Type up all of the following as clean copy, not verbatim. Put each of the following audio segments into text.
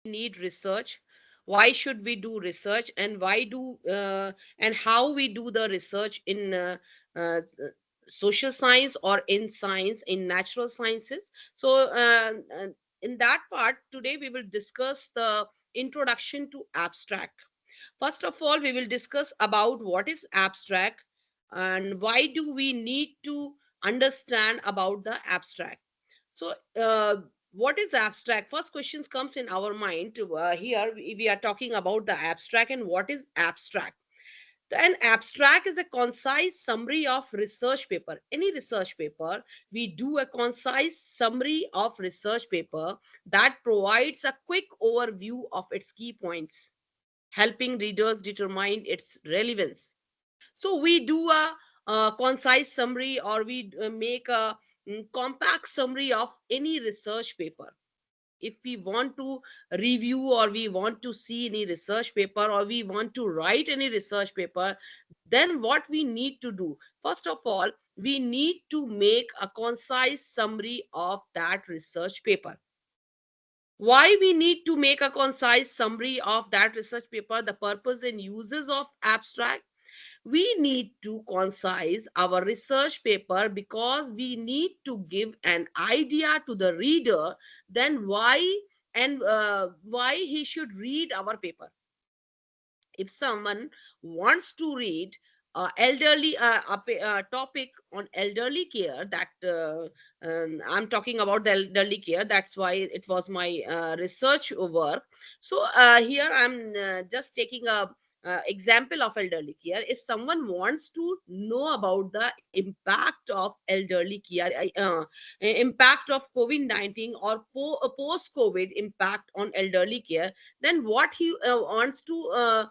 need research, why should we do research, and why do and how we do the research in uh, social science or in science, in natural sciences. So in that part today we will discuss the introduction to abstract. First of all, we will discuss about what is abstract and why do we need to understand about the abstract. So, what is abstract? First questions comes in our mind. Here we are talking about the abstract and what is abstract. An abstract is a concise summary of research paper. Any research paper, we do a concise summary of research paper that provides a quick overview of its key points, helping readers determine its relevance. So we do a concise summary, or we make a compact summary of any research paper. If we want to review, or we want to see any research paper, or we want to write any research paper, then what we need to do? First of all, we need to make a concise summary of that research paper. Why we need to make a concise summary of that research paper? The purpose and uses of abstract: we need to concise our research paper because we need to give an idea to the reader, then why he should read our paper. If someone wants to read elderly topic on elderly care, that I'm talking about the elderly care, that's why it was my research work. So here I'm just taking a example of elderly care. If someone wants to know about the impact of elderly care, impact of COVID-19 or post COVID impact on elderly care, then what he wants to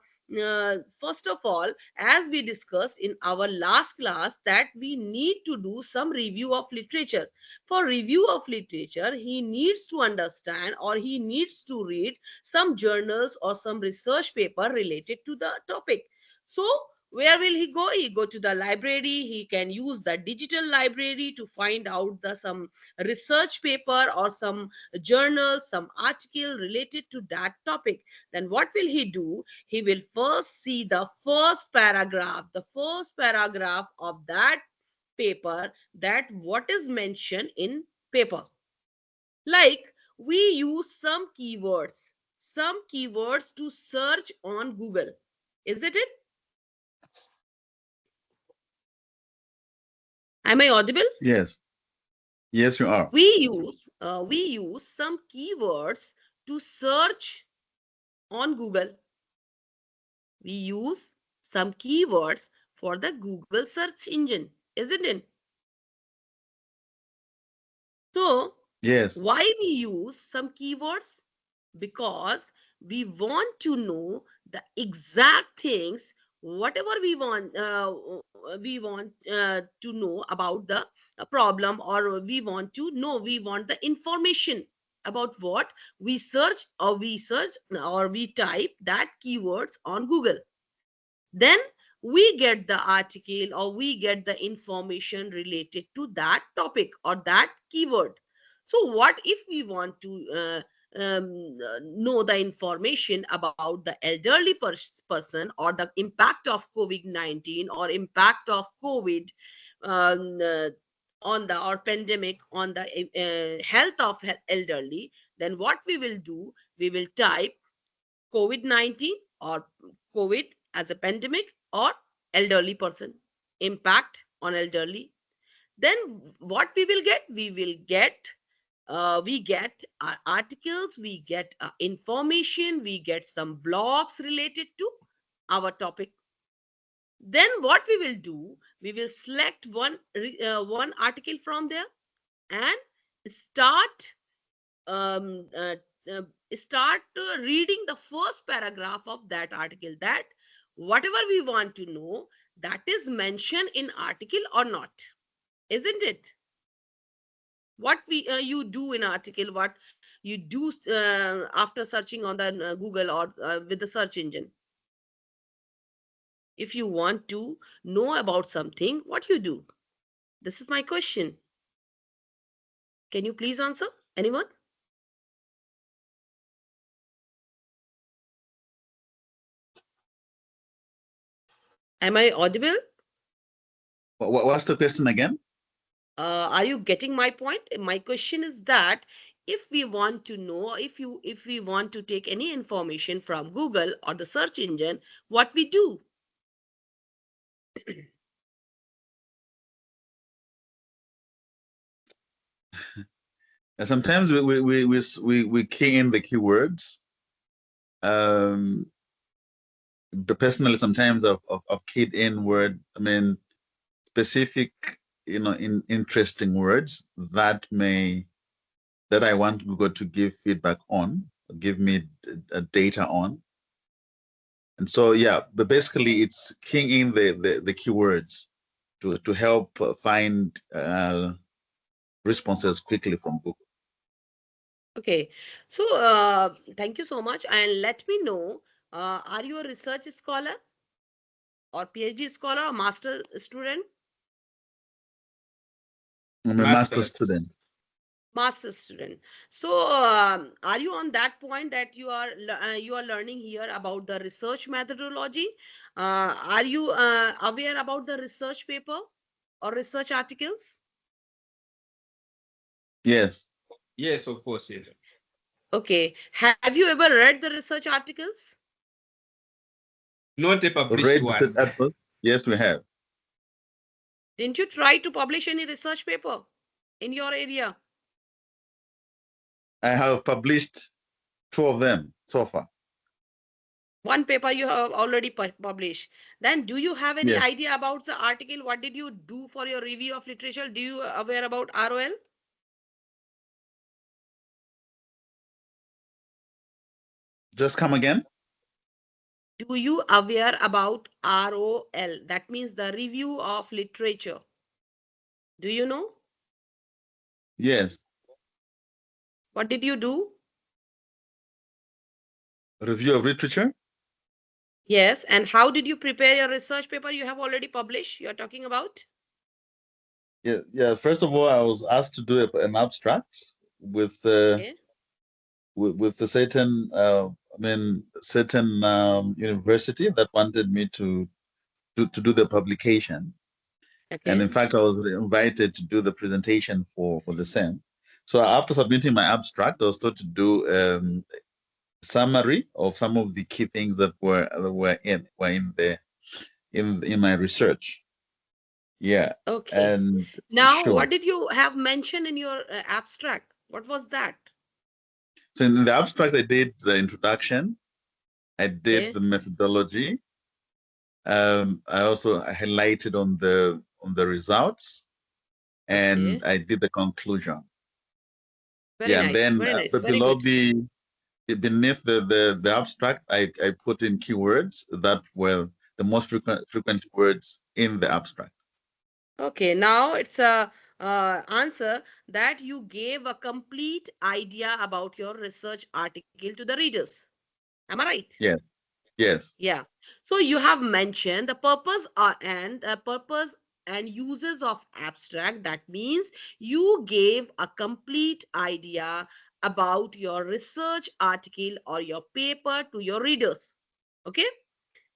first of all, as we discussed in our last class, that we need to do some review of literature. For review of literature, he needs to understand, or he needs to read some journals or some research paper related to the topic. So where will he go? He go to the library. He can use the digital library to find out the some research paper or some journal, some article related to that topic. Then what will he do? He will first see the first paragraph of that paper, that what is mentioned in paper. Like, we use some keywords to search on Google. Isn't it? Am I audible? Yes. Yes, you are. We use some keywords to search on Google. We use some keywords for the Google search engine, isn't it? So, Yes. why we use some keywords? Because we want to know the exact things, whatever we want to know about the problem, or we want the information about what we type that keywords on Google. Then we get the article, or we get the information related to that topic or that keyword. So what if we want to know the information about the elderly person, or the impact of COVID-19, or impact of COVID um, uh, on the or pandemic on the health of elderly? Then what we will do? We will type COVID-19, or COVID as a pandemic, or elderly person, impact on elderly. Then what we will get? We get articles, we get information, we get some blogs related to our topic. Then what we will do? We will select one article from there, and start um, uh, uh, reading the first paragraph of that article, that whatever we want to know, that is mentioned in article or not. Isn't it? What we you do in article, what you do after searching on the Google, or with the search engine. If you want to know about something, what you do? This is my question. Can you please answer, anyone? Am I audible? What's the question again? Are you getting my point? My question is that if we want to know, if we want to take any information from Google or the search engine, what we do? And sometimes we key in the keywords. Um, the personally sometimes of keyed in word. I mean specific, in interesting words that I want Google to give feedback on, give me data on. And so, yeah, but basically it's keying in the keywords to help find responses quickly from Google. Okay, so thank you so much, and let me know, are you a research scholar or PhD scholar or master student? I'm a master Masters. student. Master student. So are you on that point that you are learning here about the research methodology? Are you aware about the research paper or research articles? Yes, Yes, of course, yes. Okay, have you ever read the research articles? Not a published read the one. articles. Yes, we have. Didn't you try to publish any research paper in your area? I have published two of them so far. One paper you have already published. Then do you have any Yes, idea about the article? What did you do for your review of literature? Do you aware about ROL? just come again. Do you aware about ROL? That means the review of literature. Do you know? Yes, What did you do? review of literature. Yes, and how did you prepare your research paper you have already published? You're talking about? Yeah, yeah. First of all, I was asked to do an abstract with uh, Okay, with the certain, certain university that wanted me to do the publication. And in okay, fact, I was invited to do the presentation for the same. So after submitting my abstract, I was told to do summary of some of the key things that were in my research. Yeah, okay. and Now, sure. what did you have mentioned in your abstract? What was that? So in the abstract, I did the introduction, I did Okay, the methodology. I also highlighted on the results, and okay. I did the conclusion. Very Yeah, and nice, then very nice, but very below good. beneath the abstract, I put in keywords that were the most frequent words in the abstract. Okay, now it's a answer that you gave a complete idea about your research article to the readers. Am I right? Yes, yes, Yeah. So you have mentioned the purpose and purpose and uses of abstract. That means you gave a complete idea about your research article or your paper to your readers. Okay.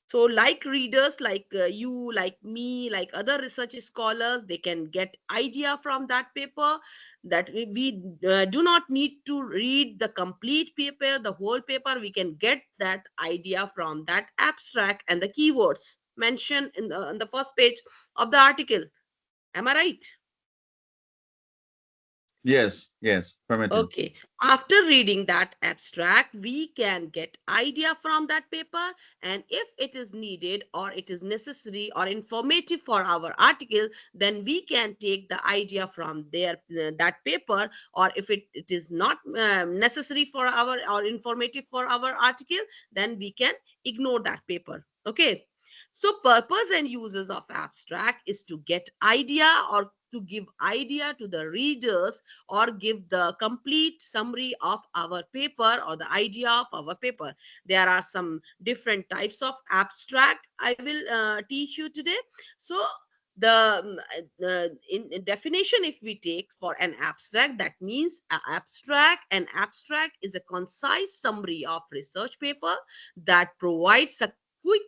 So like readers like you, like me, like other research scholars, they can get idea from that paper, that we do not need to read the complete paper, the whole paper. We can get that idea from that abstract and the keywords mentioned in the first page of the article. Am I right? yes, yes, affirmative. Okay. After reading that abstract, we can get idea from that paper, and if it is needed or it is necessary or informative for our article, then we can take the idea from there that paper. Or if it is not necessary for our or informative for our article, then we can ignore that paper. Okay. So purpose and uses of abstract is to get idea or to give idea to the readers or give the complete summary of our paper or the idea of our paper. There are some different types of abstract I will teach you today. So in definition, if we take for an abstract, that means an abstract is a concise summary of research paper that provides a quick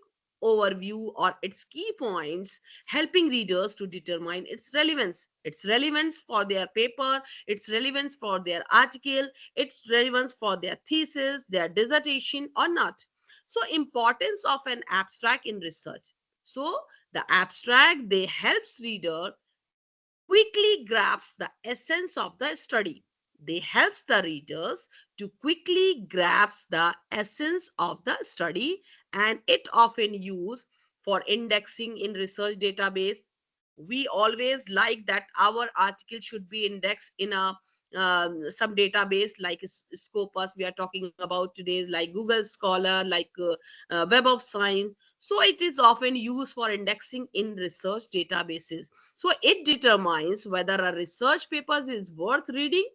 overview or its key points, helping readers to determine its relevance for their paper, its relevance for their article, its relevance for their thesis, their dissertation or not. So importance of an abstract in research. So the abstract, they helps reader quickly grasp the essence of the study. They helps the readers to quickly grasp the essence of the study, and it often used for indexing in research database. We always like that our article should be indexed in a some database like Scopus we are talking about today, like Google Scholar, like Web of Science. So it is often used for indexing in research databases. So it determines whether a research paper is worth reading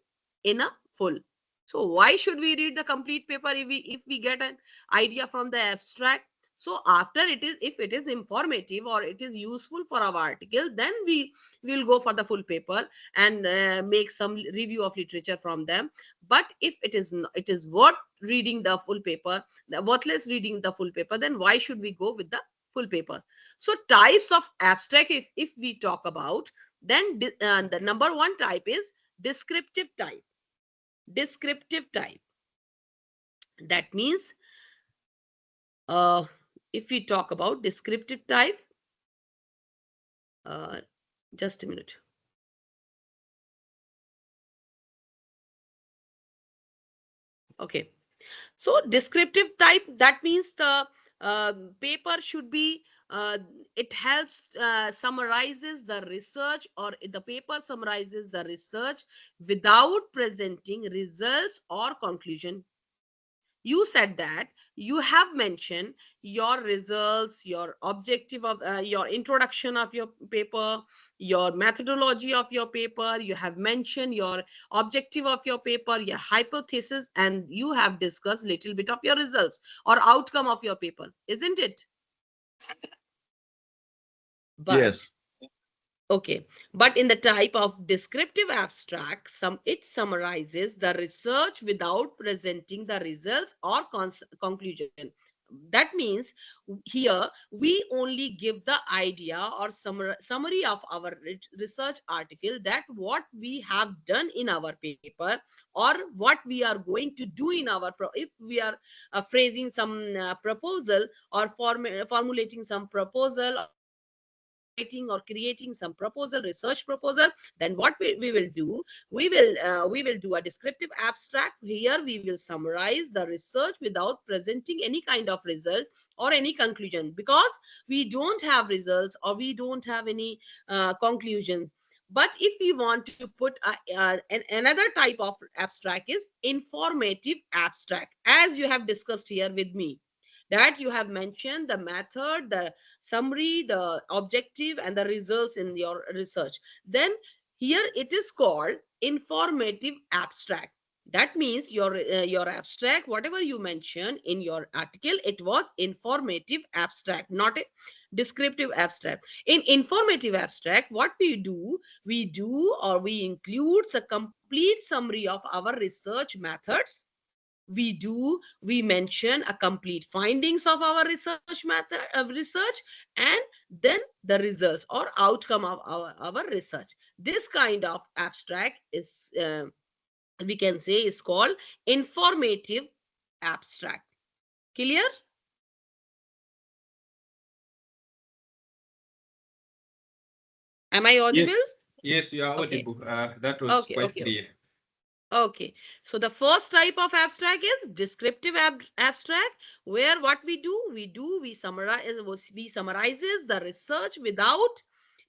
in a full. So why should we read the complete paper if we get an idea from the abstract? So after it is, if it is informative or it is useful for our article, then we will go for the full paper and make some review of literature from them. But if it is it is worth reading the full paper, worthless reading the full paper, then why should we go with the full paper? So types of abstract, if we talk about, then the number one type is descriptive type. Descriptive type, that means uh, if we talk about descriptive type, uh, just a minute. Okay, so descriptive type, that means the paper should be it helps summarizes the research, or the paper summarizes the research without presenting results or conclusion. You said that you have mentioned your results, your objective of your introduction of your paper, your methodology of your paper. You have mentioned your objective of your paper, your hypothesis, and you have discussed little bit of your results or outcome of your paper, isn't it? But Yes. okay, but in the type of descriptive abstract, it summarizes the research without presenting the results or conclusion. That means here we only give the idea or summary of our research article, that what we have done in our paper, or what we are going to do in our if we are phrasing some proposal, or formulating some proposal, or writing or creating some proposal, research proposal, then what we will do, we will do a descriptive abstract. Here we will summarize the research without presenting any kind of result or any conclusion, because we don't have results or we don't have any conclusion. But if we want to put another type of abstract is informative abstract, as you have discussed here with me, that you have mentioned the method, the summary, the objective, and the results in your research. Then here it is called informative abstract. That means your abstract, whatever you mentioned in your article, it was informative abstract, not a descriptive abstract. In informative abstract, what we do or we include a complete summary of our research methods. We mention a complete findings of our research method of research, and then the results or outcome of our research. This kind of abstract is we can say is called informative abstract. Clear? Am I audible? Yes, yes, you are Okay, audible. That was okay, quite okay, clear. okay. So the first type of abstract is descriptive abstract, where what we summarize, we summarizes the research without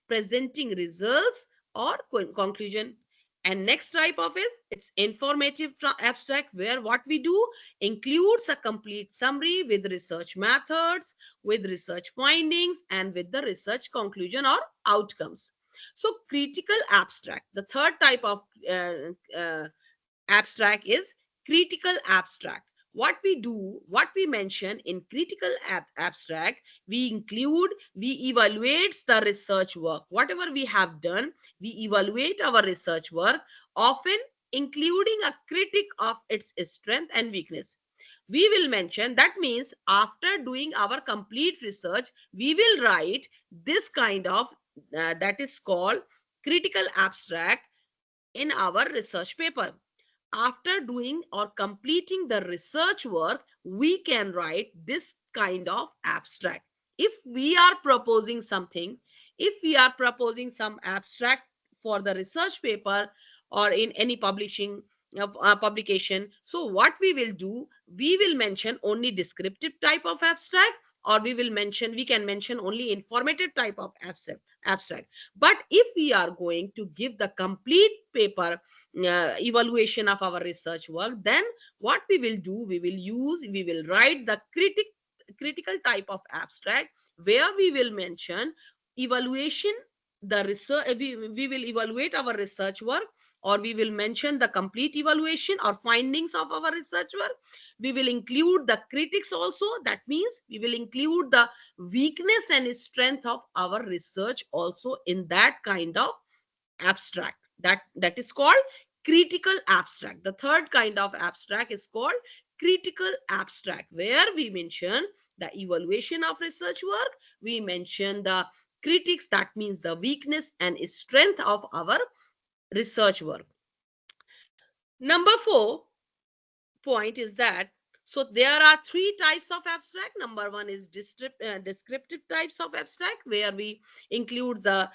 presenting results or conclusion. And next type of is it's informative abstract, where what we do includes a complete summary with research methods, with research findings, and with the research conclusion or outcomes. So critical abstract, the third type of abstract is critical abstract. What we do, what we mention in critical abstract, we evaluate the research work. Whatever we have done, we evaluate our research work, often including a critic of its strength and weakness. we will mention, that means after doing our complete research, we will write this kind of that is called critical abstract in our research paper. After doing or completing the research work, we can write this kind of abstract. If we are proposing something, if we are proposing some abstract for the research paper or in any publishing publication, so what we will do, we will mention only descriptive type of abstract, or we can mention only informative type of abstract. But if we are going to give the complete paper evaluation of our research work, then what we will do, we will write the critical type of abstract, where we will mention evaluation, the research, we will evaluate our research work, or we will mention the complete evaluation or findings of our research work. We will include the critics also, that means we will include the weakness and strength of our research also in that kind of abstract. That is called critical abstract. The third kind of abstract is called critical abstract, where we mention the evaluation of research work, we mention the critics, that means the weakness and strength of our research work. Number 4 point is that, so there are three types of abstract. Number one is descriptive types of abstract, where we include the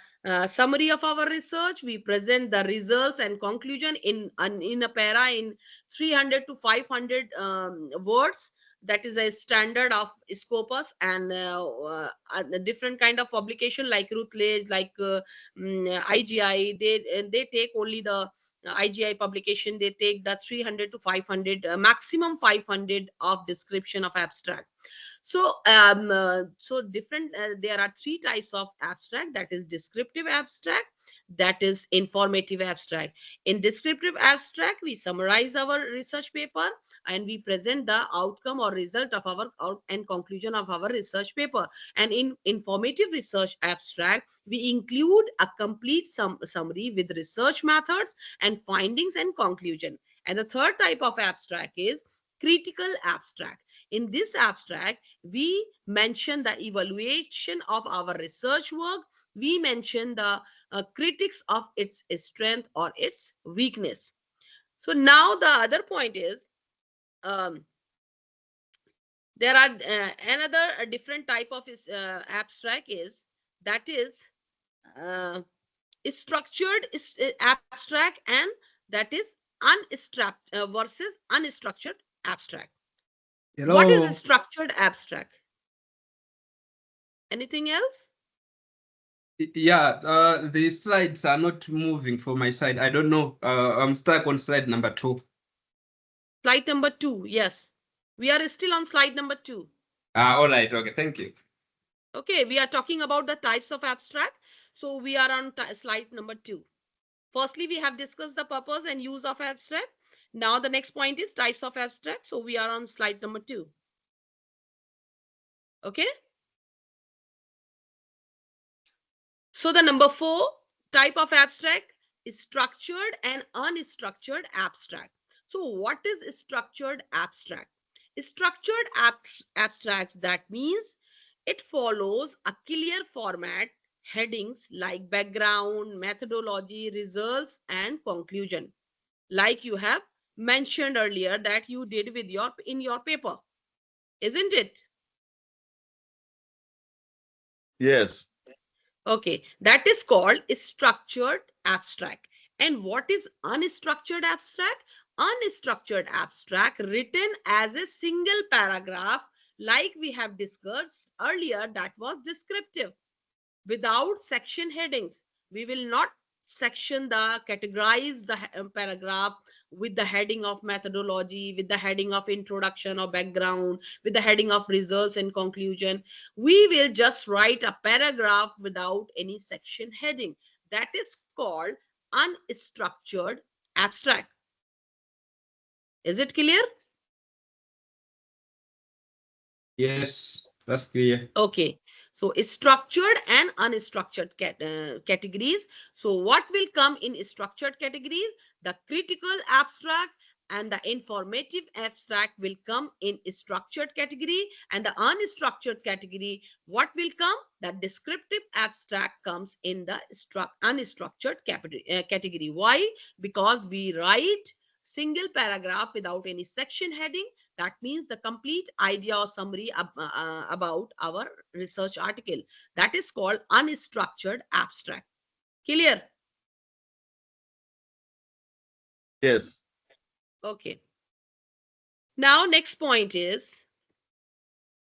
summary of our research. We present the results and conclusion in a para in 300 to 500 words. That is a standard of Scopus, and a different kind of publication like Routledge, like IGI. They take only the IGI publication, they take the 300 to 500, maximum 500 of description of abstract. So different, there are three types of abstract, that is descriptive abstract, that is informative abstract. In descriptive abstract, we summarize our research paper and we present the outcome or result of our and conclusion of our research paper. And in informative research abstract, we include a complete summary with research methods and findings and conclusion. And the third type of abstract is critical abstract. In this abstract, we mention the evaluation of our research work. We mention the critics of its strength or its weakness. So now the other point is, um, there are another different type of abstract is, that is uh, structured abstract, and that is versus unstructured abstract. What is a Hello. structured abstract? Anything else? Yeah, the slides are not moving for my side. I don't know. I'm stuck on slide number 2. Slide number 2, yes. We are still on slide number 2. All right. Okay. Thank you. Okay, we are talking about the types of abstract. So we are on slide number 2. Firstly, we have discussed the purpose and use of abstract. Now the next point is types of abstract. So we are on slide number 2. Okay. So the number 4 type of abstract is structured and unstructured abstract. So what is structured abstract? Structured abstracts, that means it follows a clear format, headings like background, methodology, results, and conclusion, like you have mentioned earlier that you did with in your paper, isn't it? Yes. Okay, that is called structured abstract. And what is unstructured abstract? Unstructured abstract written as a single paragraph, like we have discussed earlier, that was descriptive, without section headings. We will not categorize the paragraph with the heading of methodology, with the heading of introduction or background, with the heading of results and conclusion. We will just write a paragraph without any section heading. That is called unstructured abstract. Is it clear? Yes, that's clear. Okay. So structured and unstructured categories. So what will come in structured categories? The critical abstract and the informative abstract will come in structured category, and the unstructured category, what will come? The descriptive abstract comes in the unstructured category. Why? Because we write single paragraph without any section heading. That means the complete idea or summary about our research article. That is called unstructured abstract. Clear? Yes. Okay. Now, next point is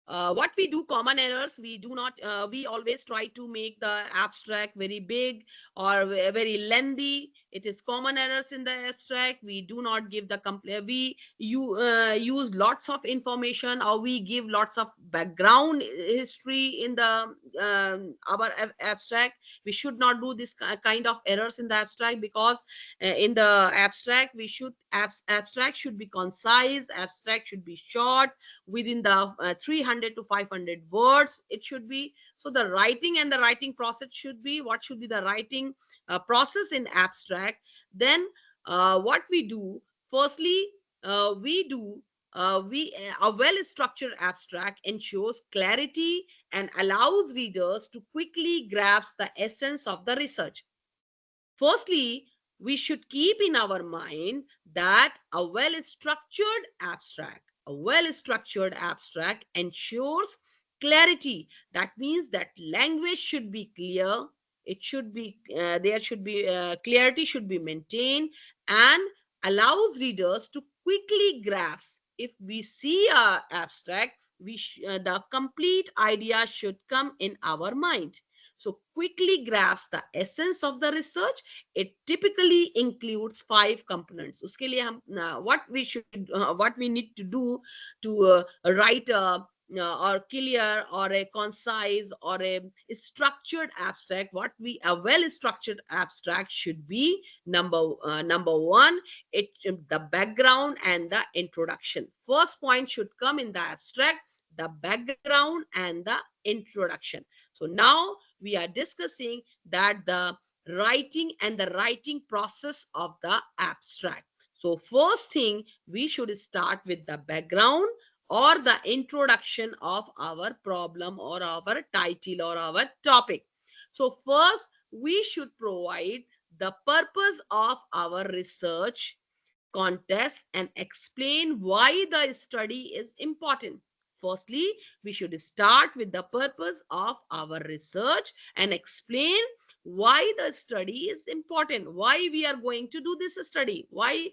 what we do, common errors. We do not we always try to make the abstract very big or very lengthy. It is common errors in the abstract. We do not give the we use lots of information, or we give lots of background history in the our abstract. We should not do this kind of errors in the abstract, because in the abstract we should abstract should be concise, abstract should be short, within the 300 to 500 words it should be. So the writing and the writing process should be, what should be the writing process in abstract. Then what we do, firstly we do a well structured abstract ensures clarity and allows readers to quickly grasp the essence of the research. Firstly, we should keep in our mind that a well structured abstract ensures clarity. That means that language should be clear. It should be there should be clarity should be maintained, and allows readers to quickly grasp. If we see a abstract, the complete idea should come in our mind. So quickly grasp the essence of the research. It typically includes 5 components. उसके लिए हम what we need to do to write or clear or a concise or a structured abstract. What we a well structured abstract should be, number one, the background and the introduction. First point should come in the abstract, the background and the introduction. So now we are discussing that the writing and the writing process of the abstract. So first thing, we should start with the background or the introduction of our problem or our title or our topic. So first, we should provide the purpose of our research contest and explain why the study is important. Firstly, we should start with the purpose of our research and explain why the study is important, why we are going to do this study, why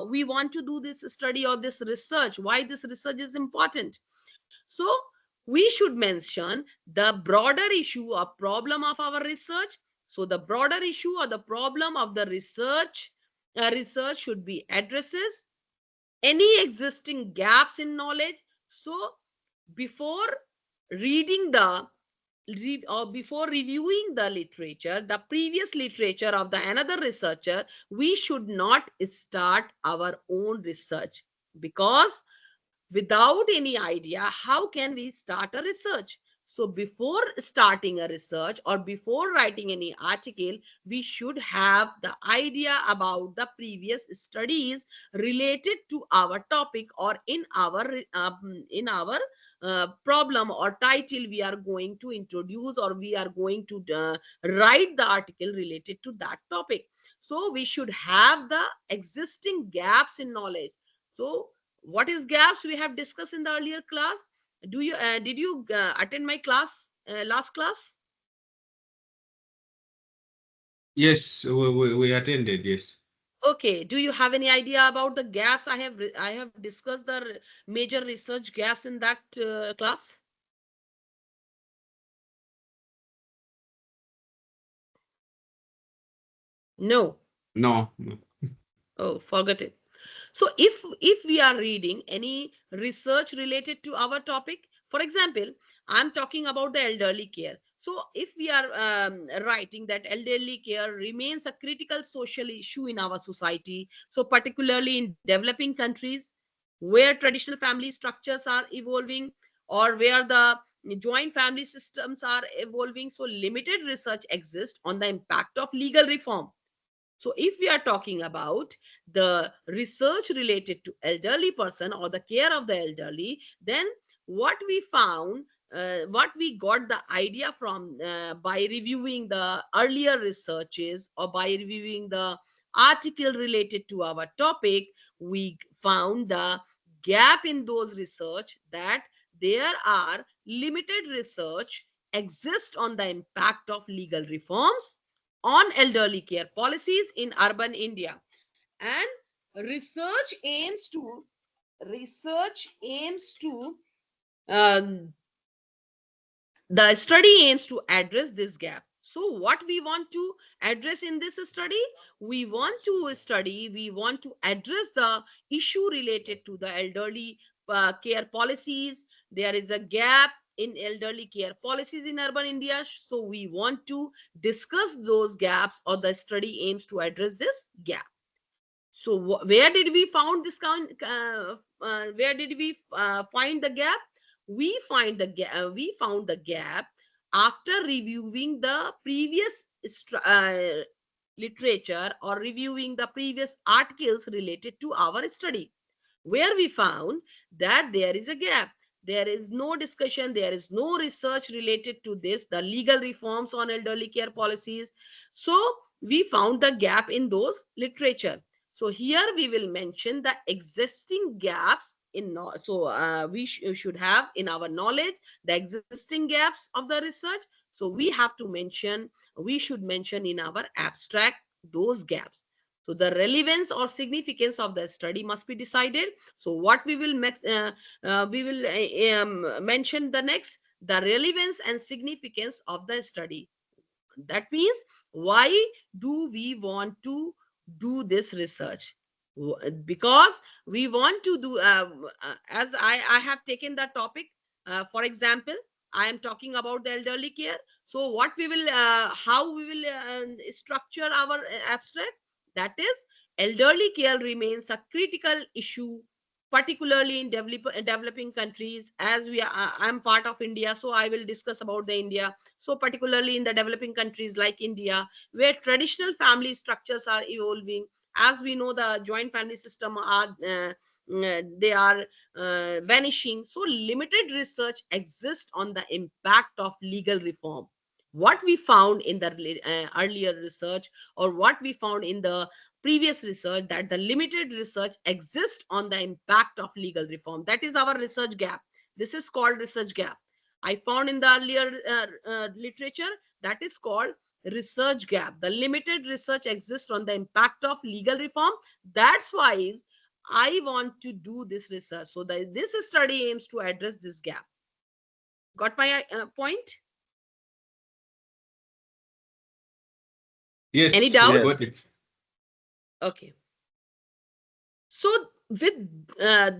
we want to do this study or this research, why this research is important. So we should mention the broader issue or problem of our research. So the broader issue or the problem of the research should be addresses any existing gaps in knowledge. So before reading the or before reviewing the literature, the previous literature of the another researcher, we should not start our own research, because without any idea, how can we start a research? So before starting a research or before writing any article, we should have the idea about the previous studies related to our topic, or in our problem or title we are going to introduce, or we are going to write the article related to that topic. So we should have the existing gaps in knowledge. So what is gaps we have discussed in the earlier class? Did you attend my class, last class? Yes, we attended. Yes. Okay, do you have any idea about the gaps? I have discussed the major research gaps in that class. No. No. No. Oh, forget it. So if we are reading any research related to our topic, for example, I'm talking about the elderly care. So if we are writing that elderly care remains a critical social issue in our society, so particularly in developing countries where traditional family structures are evolving, or where the joint family systems are evolving, so limited research exists on the impact of legal reform. So if we are talking about the research related to elderly person or the care of the elderly, then what we found, what we got the idea from by reviewing the earlier researches or by reviewing the article related to our topic, we found the gap in those research, that there are limited research exist on the impact of legal reforms on elderly care policies in urban India. And research aims to research aims to um, the study aims to address this gap. So what we want to address in this study, we want to address the issue related to the elderly care policies. There is a gap in elderly care policies in urban India, so we want to discuss those gaps, or the study aims to address this gap. So where did we found this where did we find the gap? We found the gap after reviewing the previous literature, or reviewing the previous articles related to our study, where we found that there is a gap. There is no discussion, there is no research related to this, the legal reforms on elderly care policies. So we found the gap in those literature. So here we will mention the existing gaps in we should have in our knowledge the existing gaps of the research. So we should mention in our abstract those gaps. So the relevance or significance of the study must be decided. So what we will mention the next, the relevance and significance of the study. That means, why do we want to do this research? Because we want to do, as I have taken the topic, for example, I am talking about the elderly care. So what we will how we will structure our abstract, that is, elderly care remains a critical issue, particularly in developing countries. As I'm part of India, so I will discuss about the India. So particularly in the developing countries like India, where traditional family structures are evolving. As we know, the joint family system are they are vanishing. So limited research exists on the impact of legal reform. What we found in the earlier research, or what we found in the previous research, that the limited research exists on the impact of legal reform. That is our research gap. This is called research gap. I found in the earlier literature, that is called research gap. The limited research exists on the impact of legal reform. That's why I want to do this research. So this study aims to address this gap. Got my point? Any Yes, we doubt? Yes. got it. Okay. So with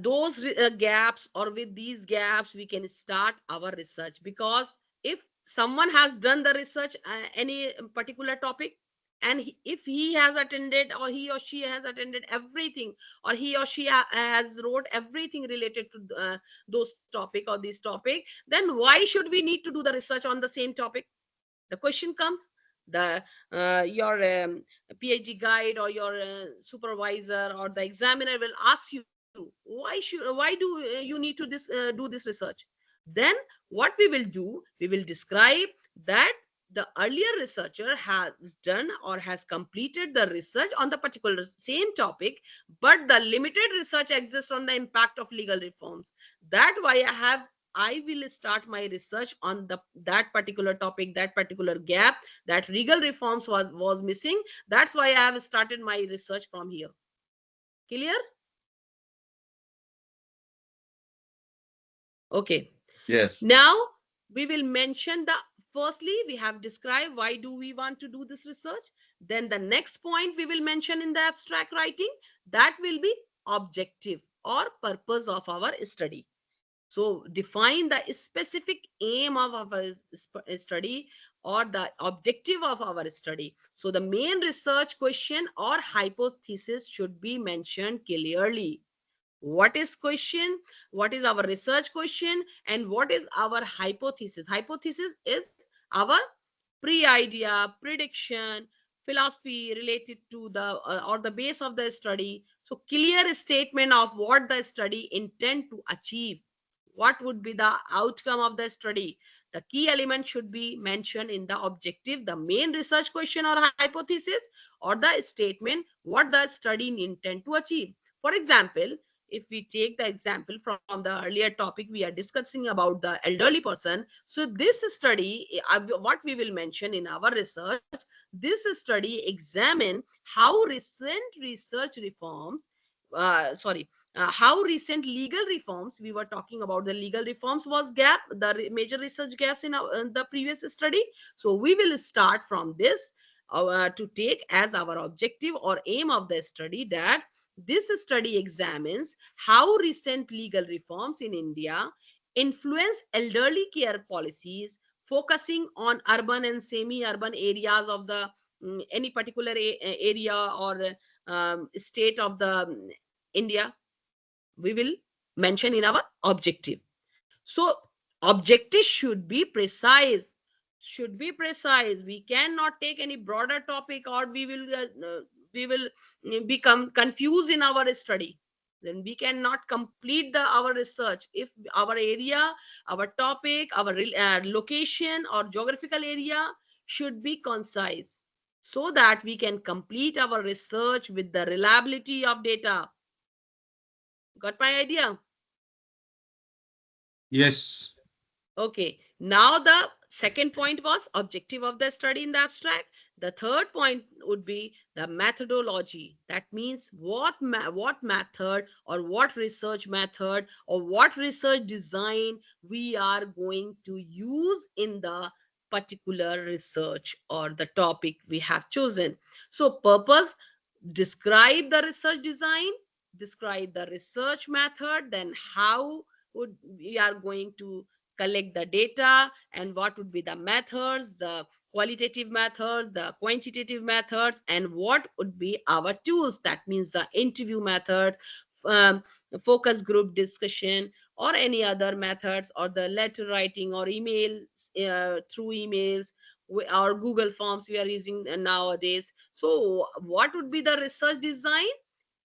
those gaps, or with these gaps, we can start our research. Because if someone has done the research any particular topic, and if he has attended, or he or she has attended everything, or he or she has wrote everything related to those topic or this topic, then why should we need to do the research on the same topic? The question comes, the your PhD guide, or your supervisor, or the examiner will ask you, why do you need to do this research? Then what we will do, we will describe that the earlier researcher has done or has completed the research on the particular same topic, but the limited research exists on the impact of legal reforms. That why I will start my research on that particular topic, that particular gap, that legal reforms was missing. That's why I have started my research from here. Clear? Okay. Yes. Now we will mention the, firstly we have described why do we want to do this research. Then the next point we will mention in the abstract writing, that will be objective or purpose of our study. So define the specific aim of our study, or the objective of our study. So the main research question or hypothesis should be mentioned clearly. What is question? What is our research question? And what is our hypothesis? Hypothesis is our pre-idea, prediction, philosophy related to the or the base of the study. So clear statement of what the study intend to achieve, what would be the outcome of the study. The key element should be mentioned in the objective, the main research question or hypothesis, or the statement what the study intend to achieve. For example, if we take the example from the earlier topic we are discussing about the elderly person, so this study, what we will mention in our research, this study examine how recent research reforms, sorry, how recent legal reforms, we were talking about the legal reforms was gap, the major research gaps in the previous study. So we will start from this to take as our objective or aim of the study that this study examines how recent legal reforms in India influence elderly care policies, focusing on urban and semi-urban areas of the any particular area or state of the India. We will mention in our objective. So objectives should be precise, should be precise. We cannot take any broader topic, or we will become confused in our study. Then we cannot complete our research if our area, our topic, our location or geographical area should be concise, so that we can complete our research with the reliability of data. Got my idea? Yes. Okay, now the second point was objective of the study in the abstract. The third point would be the methodology. That means what method or what research method or what research design we are going to use in the particular research or the topic we have chosen. So purpose, describe the research design, describe the research method, then how would we are going to collect the data, and what would be the methods, the qualitative methods, the quantitative methods, and what would be our tools. That means the interview methods, um, focus group discussion, or any other methods, or the letter writing or email, through emails or Google Forms we are using nowadays. So what would be the research design,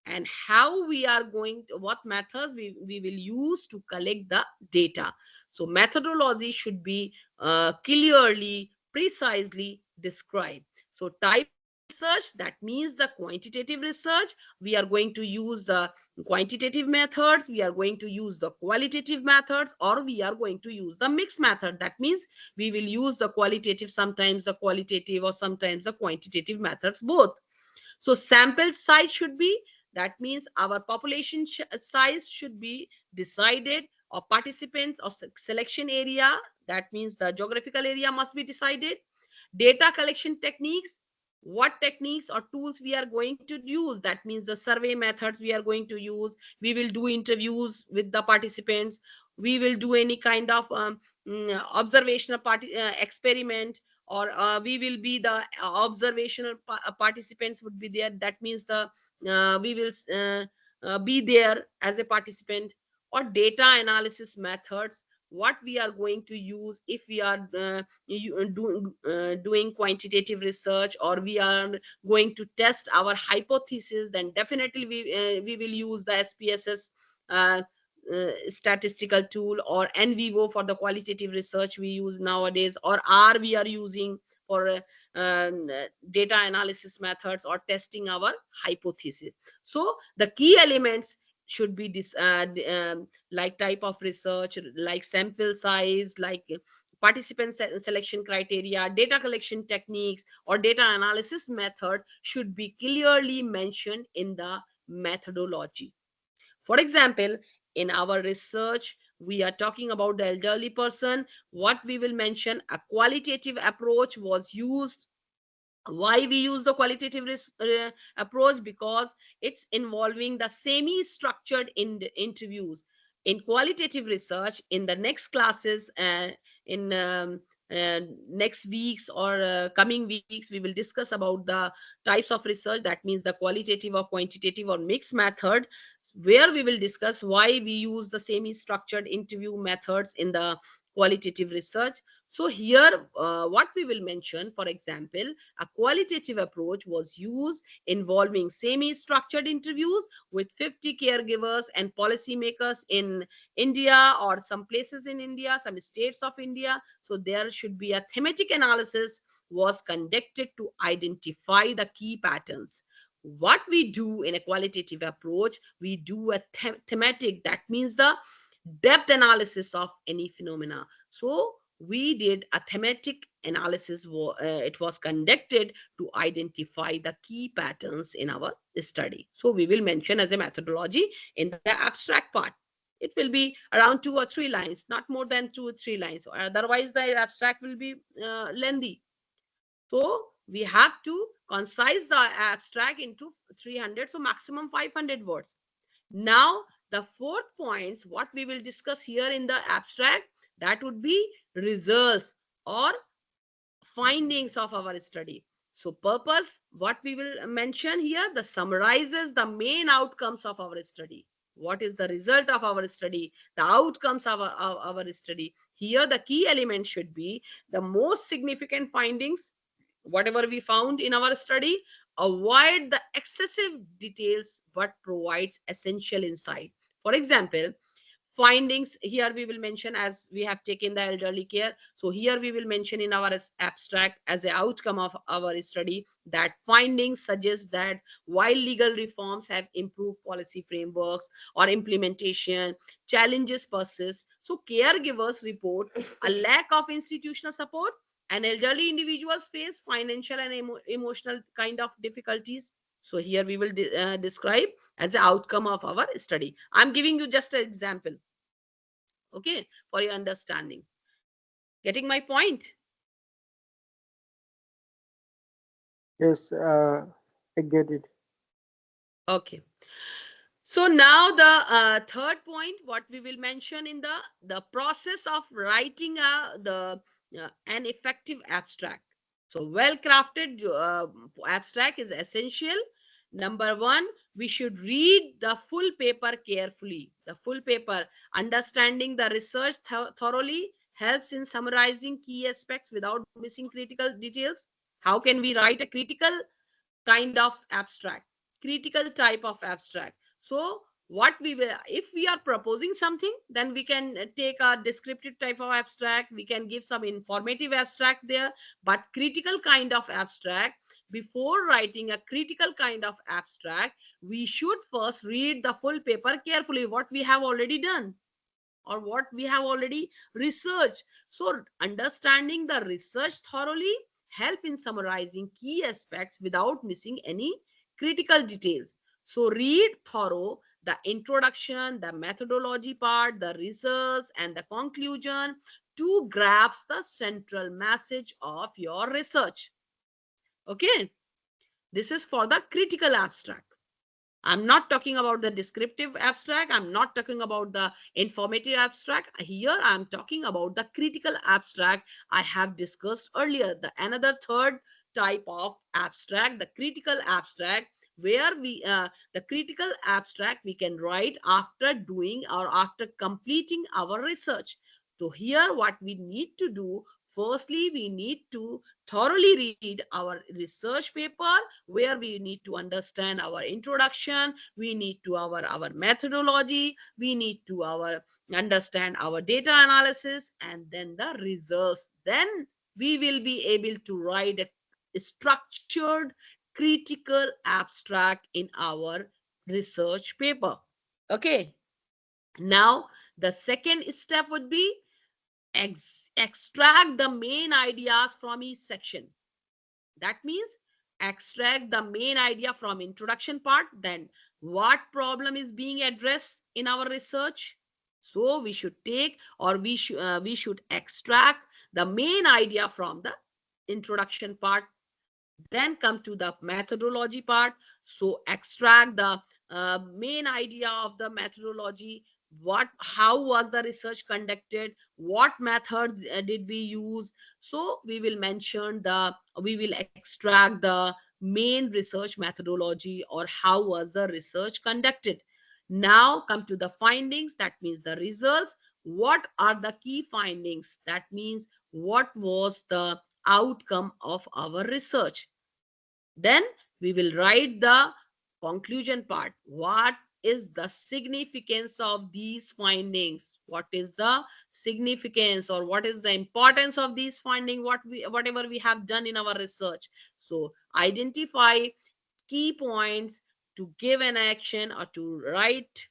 and how we are going to, what methods we will use to collect the data. So methodology should be clearly, precisely described. So type of research, that means the quantitative research, we are going to use the quantitative methods, we are going to use the qualitative methods, or we are going to use the mixed method. That means we will use the qualitative, sometimes the qualitative, or sometimes the quantitative methods both. So sample size should be, that means our population size should be decided, or participants or selection area, that means the geographical area must be decided. Data collection techniques, what techniques or tools we are going to use, that means the survey methods we are going to use, we will do interviews with the participants, we will do any kind of observational experiment, or we will be the observational participants would be there, that means the we will be there as a participant. Or data analysis methods, what we are going to use if we are doing quantitative research, or we are going to test our hypothesis, then definitely we will use the SPSS statistical tool, or NVivo for the qualitative research we use nowadays, or R we are using for data analysis methods or testing our hypothesis. So the key elements should be this like type of research, like sample size, like participant selection criteria, data collection techniques, or data analysis method should be clearly mentioned in the methodology. For example, in our research, we are talking about the elderly person. What we will mention, a qualitative approach was used. Why we use the qualitative approach? Because it's involving the semi structured interviews. In qualitative research, in the next classes, in next weeks or coming weeks, we will discuss about the types of research, that means the qualitative or quantitative or mixed method, where we will discuss why we use the semi structured interview methods in the qualitative research. So here, what we will mention, for example, a qualitative approach was used involving semi-structured interviews with 50 caregivers and policymakers in India or some places in India, some states of India. So there should be a thematic analysis was conducted to identify the key patterns. What we do in a qualitative approach, we do a thematic, that means the depth analysis of any phenomena. So we did a thematic analysis. It was conducted to identify the key patterns in our study. So we will mention as a methodology in the abstract part. It will be around 2 or 3 lines, not more than 2 or 3 lines. Otherwise, the abstract will be lengthy. So we have to concise the abstract into 300, so maximum 500 words. Now, the fourth points, what we will discuss here in the abstract, that would be results or findings of our study. So purpose, what we will mention here, the summarizes the main outcomes of our study. What is the result of our study, the outcomes of our study. Here the key element should be the most significant findings, whatever we found in our study. Avoid the excessive details but provides essential insight. For example, findings here we will mention, as we have taken the elderly care, so here we will mention in our abstract as an outcome of our study that findings suggest that while legal reforms have improved policy frameworks or implementation, challenges persist. So caregivers report a lack of institutional support, and elderly individuals face financial and emotional kind of difficulties. So here we will describe as the outcome of our study. I'm giving you just an example, okay, for your understanding. Getting my point? Yes, I get it. Okay. So now the third point, what we will mention in the process of writing the an effective abstract. So well crafted abstract is essential. Number one, we should read the full paper carefully. The full paper, understanding the research thoroughly helps in summarizing key aspects without missing critical details. How can we write a critical kind of abstract, critical type of abstract? So what we will, if we are proposing something, then we can take a descriptive type of abstract, we can give some informative abstract there. But critical kind of abstract, before writing a critical kind of abstract, we should first read the full paper carefully, what we have already done or what we have already researched. So understanding the research thoroughly help in summarizing key aspects without missing any critical details. So read thorough the introduction, the methodology part, the results, and the conclusion to grasp the central message of your research. Okay, this is for the critical abstract. I'm not talking about the descriptive abstract. I'm not talking about the informative abstract. Here I'm talking about the critical abstract I have discussed earlier. The another third type of abstract, the critical abstract, where the critical abstract we can write after doing or after completing our research. So here what we need to do, firstly we need to thoroughly read our research paper, where we need to understand our introduction, we need to our methodology, we need to our understand our data analysis, and then the results. Then we will be able to write a structured critical abstract in our research paper. Okay, now the second step would be extract the main ideas from each section. That means extract the main idea from introduction part, then what problem is being addressed in our research. So we should take, or we should extract the main idea from the introduction part, then come to the methodology part. So extract the main idea of the methodology, what, how was the research conducted, what methods did we use. So we will mention the, we will extract the main research methodology or how was the research conducted. Now come to the findings, that means the results. What are the key findings? That means what was the outcome of our research. Then we will write the conclusion part. What is the significance of these findings? What is the significance, or what is the importance of these findings? Whatever we have done in our research. So identify key points to give an action or to write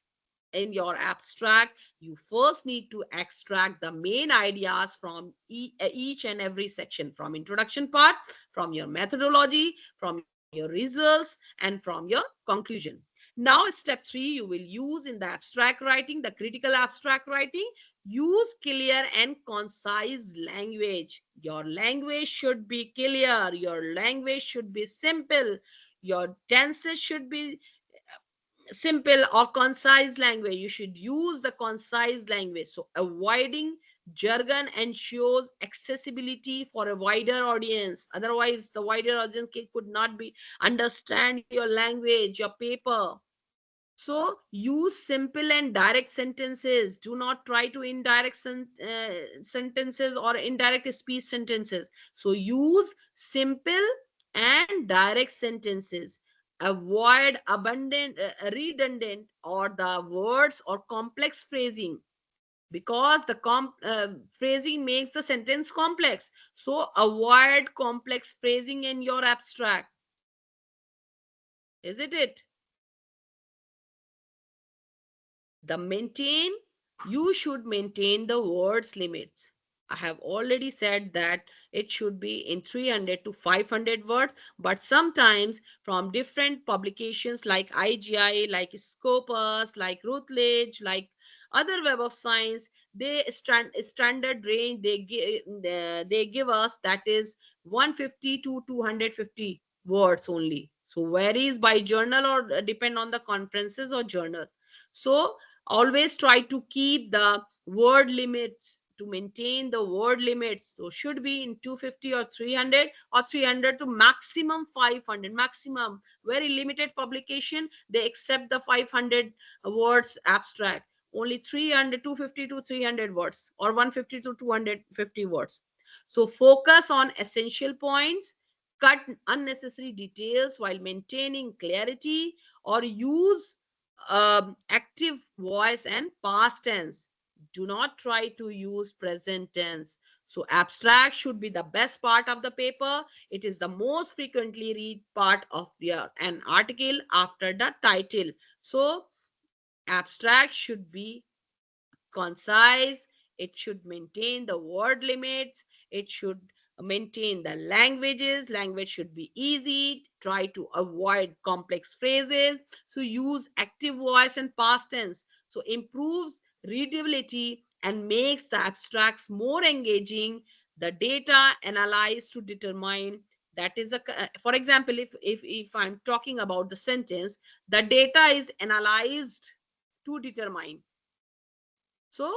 in your abstract. You first need to extract the main ideas from each and every section, from introduction part, from your methodology, from your results, and from your conclusion. Now step 3, you will use in the abstract writing, the critical abstract writing. Use clear and concise language. Your language should be clear, your language should be simple, your tenses should be simple or concise language. You should use the concise language. So avoiding jargon ensures accessibility for a wider audience. Otherwise, the wider audience could not be understand your language, your paper. So use simple and direct sentences. Do not try to indirect sentences or indirect speech sentences. So use simple and direct sentences. Avoid abundant, redundant, or the words or complex phrasing, because the phrasing makes the sentence complex. So avoid complex phrasing in your abstract. Isn't it? The maintain, you should maintain the words limits. I have already said that it should be in 300 to 500 words, but sometimes from different publications like IGI, like Scopus, like Routledge, like other Web of Science, they standard range they give us, that is 150 to 250 words only. So varies by journal or depend on the conferences or journal. So always try to keep the word limits, to maintain the word limits. So should be in 250 or 300, or 300 to maximum 500. Maximum, very limited publication, they accept the 500 words abstract. Only 300, 250 to 300 words, or 150 to 250 words. So focus on essential points, cut unnecessary details while maintaining clarity, or use active voice and past tense. Do not try to use present tense. So abstract should be the best part of the paper. It is the most frequently read part of an article after the title. So abstract should be concise, it should maintain the word limits, it should maintain the language should be easy, try to avoid complex phrases, so use active voice and past tense, so improves readability and makes the abstracts more engaging. The data analyzed to determine, that is a, for example, if I'm talking about the sentence, the data is analyzed to determine. So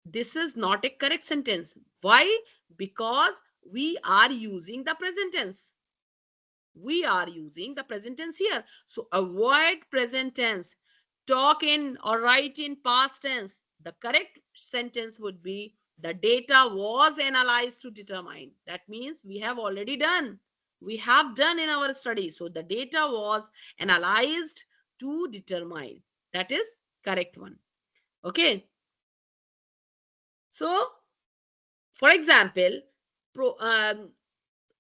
this is not a correct sentence. Why? Because we are using the present tense. We are using the present tense here. So avoid present tense. Talk in or write in past tense. The correct sentence would be, the data was analyzed to determine. That means we have already done. We have done in our study. So the data was analyzed to determine. That is correct one. Okay. So for example, pro,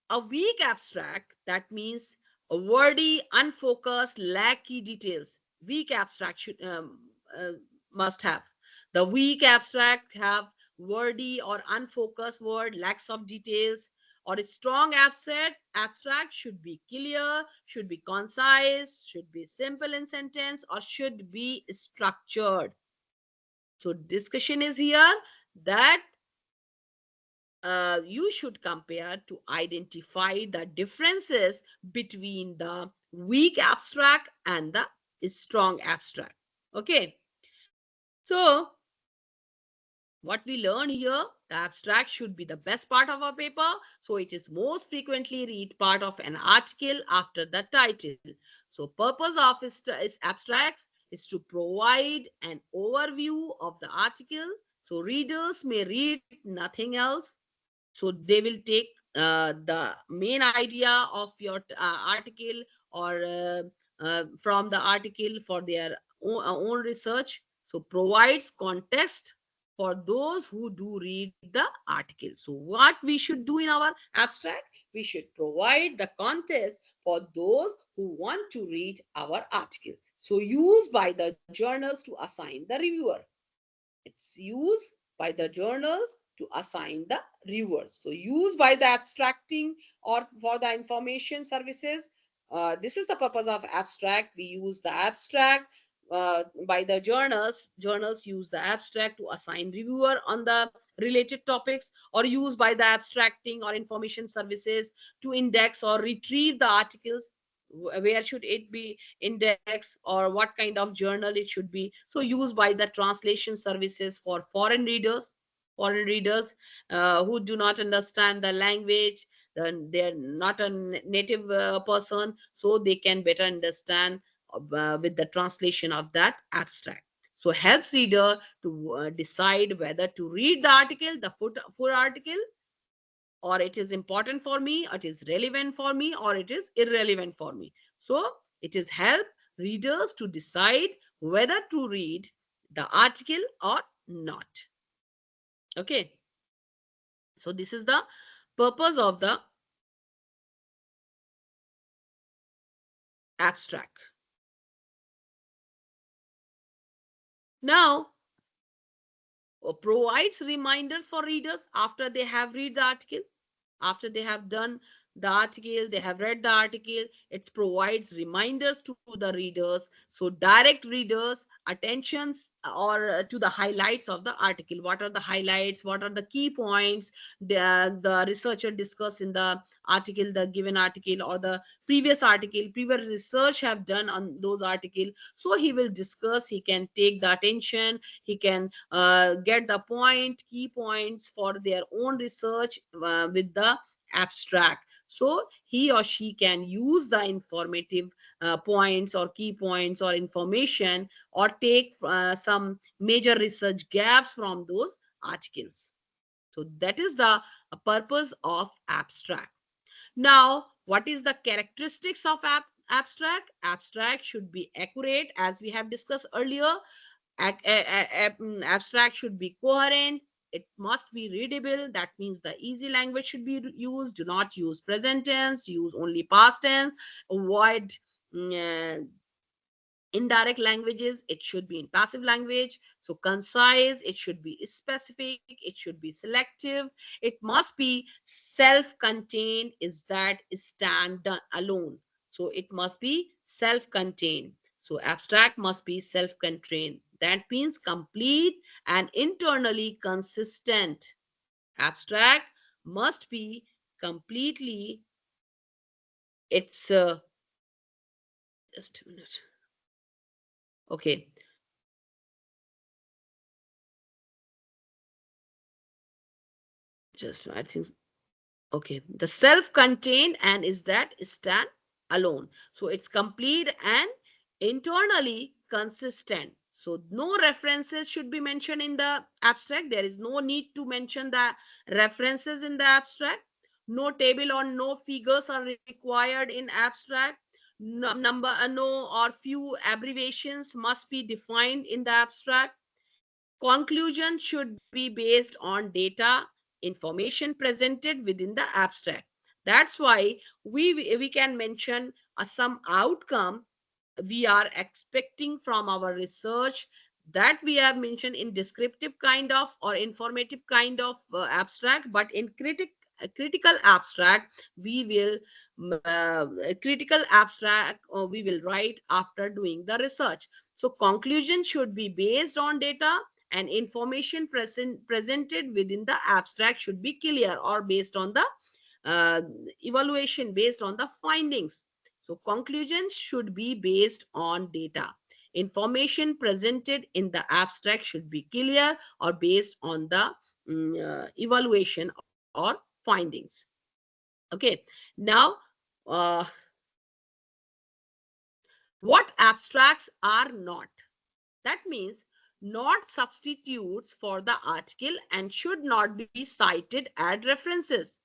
a weak abstract, that means a wordy, unfocused, lack key details. Weak abstract must have. The weak abstract have wordy or unfocused word, lacks of details. Or a strong abstract should be clear, should be concise, should be simple in sentence, or should be structured. So discussion is here that you should compare to identify the differences between the weak abstract and the strong abstract. Okay. So what we learn here, the abstract should be the best part of our paper. So it is most frequently read part of an article after the title. So purpose of is abstracts is to provide an overview of the article. So readers may read nothing else. So they will take the main idea of your article, or from the article for their own research. So provides context for those who do read the article. So what we should do in our abstract, we should provide the context for those who want to read our article. So used by the journals to assign the reviewer. It's used by the journals to assign the reviewers. So used by the abstracting or for the information services. This is the purpose of abstract. We use the abstract by the journals. Journals use the abstract to assign reviewer on the related topics, or used by the abstracting or information services to index or retrieve the articles. Where should it be indexed, or what kind of journal it should be. So used by the translation services for foreign readers who do not understand the language, then they're not a native person, so they can better understand with the translation of that abstract. So helps reader to decide whether to read the article, the full article, or it is important for me, it is relevant for me, or it is irrelevant for me. So it is help readers to decide whether to read the article or not. Okay, so this is the purpose of the abstract. Now, provides reminders for readers after they have read the article. After they have done the article, they have read the article, it provides reminders to the readers. So direct readers attentions or to the highlights of the article. What are the highlights, what are the key points the researcher discussed in the article, the given article, or the previous research have done on those article. So he will discuss, he can take the attention, he can get the key points for their own research with the abstract. So he or she can use the informative points or key points or information, or take some major research gaps from those articles. So that is the purpose of abstract. Now, what is the characteristics of abstract? Abstract should be accurate, as we have discussed earlier. Abstract should be coherent. It must be readable. That means the easy language should be used. Do not use present tense. Use only past tense. Avoid mm, indirect languages. It should be in passive language. So concise, it should be specific, it should be selective, it must be self-contained, is that stand alone. So it must be self-contained. So abstract must be self-contained. That means complete and internally consistent. Abstract must be completely, it's just a minute. Okay, just I think. Okay, the self-contained and is that stand alone. So it's complete and internally consistent. So no references should be mentioned in the abstract. There is no need to mention the references in the abstract. No table or no figures are required in abstract. No or few abbreviations must be defined in the abstract. Conclusion should be based on data, information presented within the abstract. That's why we can mention some outcome we are expecting from our research, that we have mentioned in descriptive kind of or informative kind of abstract. But in critical abstract, we will critical abstract we will write after doing the research. So conclusion should be based on data, and information presented within the abstract should be clear or based on the uh, evaluation, based on the findings. So conclusions should be based on data. Information presented in the abstract should be clear or based on the evaluation or findings. Okay, now uh, what abstracts are not. That means not substitutes for the article, and should not be cited as references.